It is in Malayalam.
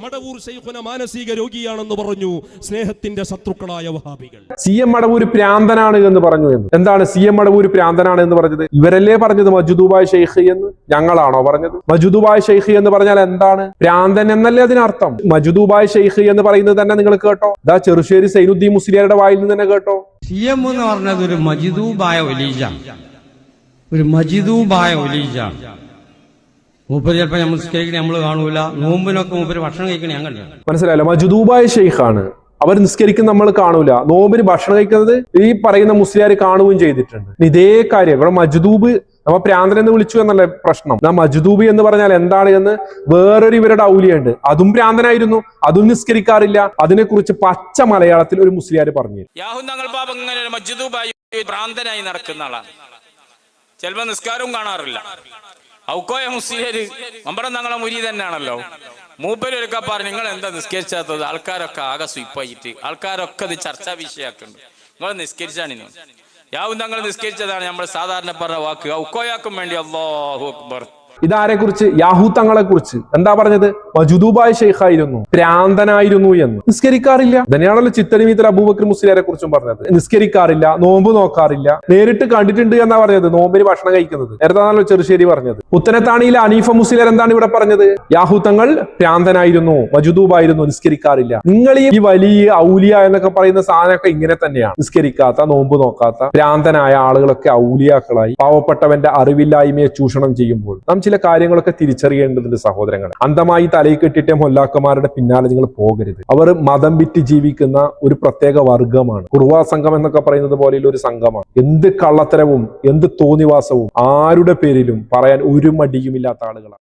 മടവൂർ ശൈഖുന മാനസിക രോഗിയാണെന്ന് പറഞ്ഞു സ്നേഹത്തിന്റെ ശത്രുക്കളായ വഹാബികൾ. CM മടവൂർ പ്രാന്തനാണ് എന്ന് പറഞ്ഞു. എന്താണ് CM മടവൂർ പ്രാന്തനാണ് എന്ന് പറഞ്ഞത്? ഇവരല്ലേ പറഞ്ഞത് മജ്ദൂബായ ഷെയ്ഖ് എന്ന്? ഞങ്ങളാണോ പറഞ്ഞത്? മജ്ദൂബായ ഷെയ്ഖ് എന്ന് പറഞ്ഞാൽ എന്താണ്? പ്രാന്തൻ എന്നല്ലേ അതിനർത്ഥം? മജ്ദൂബായ ഷെയ്ഖ് എന്ന് പറയുന്നത് തന്നെ നിങ്ങൾ കേട്ടോ. ദാ ചെറുശ്ശേരി സൈനുദ്ദീൻ മുസ്ലിയാരുടെ വായിൽ നിന്ന് തന്നെ കേട്ടോ. CM എന്ന് പറഞ്ഞത് ഒരു മജ്ദൂബായ ഒലീജ, ഒരു മജ്ദൂബായ ഒലീജ. മൂപ്പര് ചിലപ്പോ നമ്മൾ കാണൂല, നോമ്പിനൊക്കെ മൂപ്പര് ഭക്ഷണം കഴിക്കണേ ഞാൻ കണ്ടു. മനസ്സിലായല്ലോ? മജ്ദൂബായ ഷെയ്ഖാണ്. അവർ നിസ്കരിക്കുന്ന നമ്മൾ കാണൂല, നോമ്പിന് ഭക്ഷണം കഴിക്കുന്നത് ഈ പറയുന്ന മുസ്ലിയാർ കാണുകയും ചെയ്തിട്ടുണ്ട്. ഇതേ കാര്യം ഇവിടെ മജ്ദൂബ് നമ്മ പ്രാന്തൻ എന്ന് വിളിച്ചു എന്നല്ല പ്രശ്നം. മജ്ദൂബ് എന്ന് പറഞ്ഞാൽ എന്താണ് എന്ന് വേറൊരു ഇവരുടെ ഔലിയുണ്ട്, അതും പ്രാന്തനായിരുന്നു, അതും നിസ്കരിക്കാറില്ല. അതിനെക്കുറിച്ച് പച്ച മലയാളത്തിൽ ഒരു മുസ്ലിയാർ പറഞ്ഞു. ഭ്രാന്തനായി നടക്കുന്ന ആളാണ്, ചിലപ്പോ നിസ്കാരവും കാണാറില്ല. ഔക്കോയ മുസ്ലിയാര് നമ്മുടെ ഞങ്ങളെ മുരി തന്നെയാണല്ലോ. മൂപ്പരൊക്കെ പറഞ്ഞു നിങ്ങൾ എന്താ നിസ്കരിച്ചാത്തത്? ആൾക്കാരൊക്കെ ആകെ സ്വീപ്പായിട്ട് ആൾക്കാരൊക്കെ ഇത് ചർച്ചാ വിഷയാക്കുന്നുണ്ട്. നിങ്ങൾ നിസ്കരിച്ചാണ് യാവും തങ്ങൾ നിസ്കരിച്ചതാണ് നമ്മൾ സാധാരണ പറഞ്ഞ വാക്ക്. ഔക്കോയാക്കും വേണ്ടി അല്ലാഹു അക്ബർ. ഇതാരെ കുറിച്ച്? യാഹൂ തങ്ങളെ കുറിച്ച്. എന്താ പറഞ്ഞത്? മജ്ദൂബായ ഷെയ്ഖായിരുന്നു, പ്രാന്തനായിരുന്നു എന്ന്. നിസ്കരിക്കാറില്ല. തന്നെയാണല്ലോ ചിത്തനിമീത്തിൽ അബൂബക്കർ മുസ്ലിയാരെ കുറിച്ചും പറഞ്ഞത്. നിസ്കരിക്കാറില്ല, നോമ്പ് നോക്കാറില്ല, നേരിട്ട് കണ്ടിട്ടുണ്ട് എന്നാ പറഞ്ഞത്. നോമ്പിന് ഭക്ഷണം കഴിക്കുന്നത് നേരത്താണല്ലോ ചെറുശ്ശേരി പറഞ്ഞത്. പുത്തനത്താണിയിലെ അനീഫ മുസ്ലിയാർ എന്താണ് ഇവിടെ പറഞ്ഞത്? യാഹൂ തങ്ങൾ പ്രാന്തനായിരുന്നു, മജ്ദൂബായിരുന്നു, നിസ്കരിക്കാറില്ല. നിങ്ങൾ ഈ വലിയ ഔലിയ എന്നൊക്കെ പറയുന്ന സാധനമൊക്കെ ഇങ്ങനെ തന്നെയാണ്. നിസ്കരിക്കാത്ത, നോമ്പ് നോക്കാത്ത, പ്രാന്തനായ ആളുകളൊക്കെ ഔലിയാക്കളായി പാവപ്പെട്ടവന്റെ അറിവില്ലായ്മയെ ചൂഷണം ചെയ്യുമ്പോൾ നാം ചില കാര്യങ്ങളൊക്കെ തിരിച്ചറിയേണ്ടതുണ്ട് സഹോദരങ്ങൾ. അന്ധമായി തലയിൽ കെട്ടിട്ട മൊല്ലാക്കന്മാരുടെ പിന്നാലെ നിങ്ങൾ പോകരുത്. അവർ മതം വിറ്റ് ജീവിക്കുന്ന ഒരു പ്രത്യേക വർഗമാണ്. കുർവാ സംഘം എന്നൊക്കെ പറയുന്നത് പോലെയുള്ള ഒരു സംഘമാണ്. എന്ത് കള്ളത്തരവും എന്ത് തോന്നിവാസവും ആരുടെ പേരിലും പറയാൻ ഒരു മടിയുമില്ലാത്ത ആളുകളാണ്.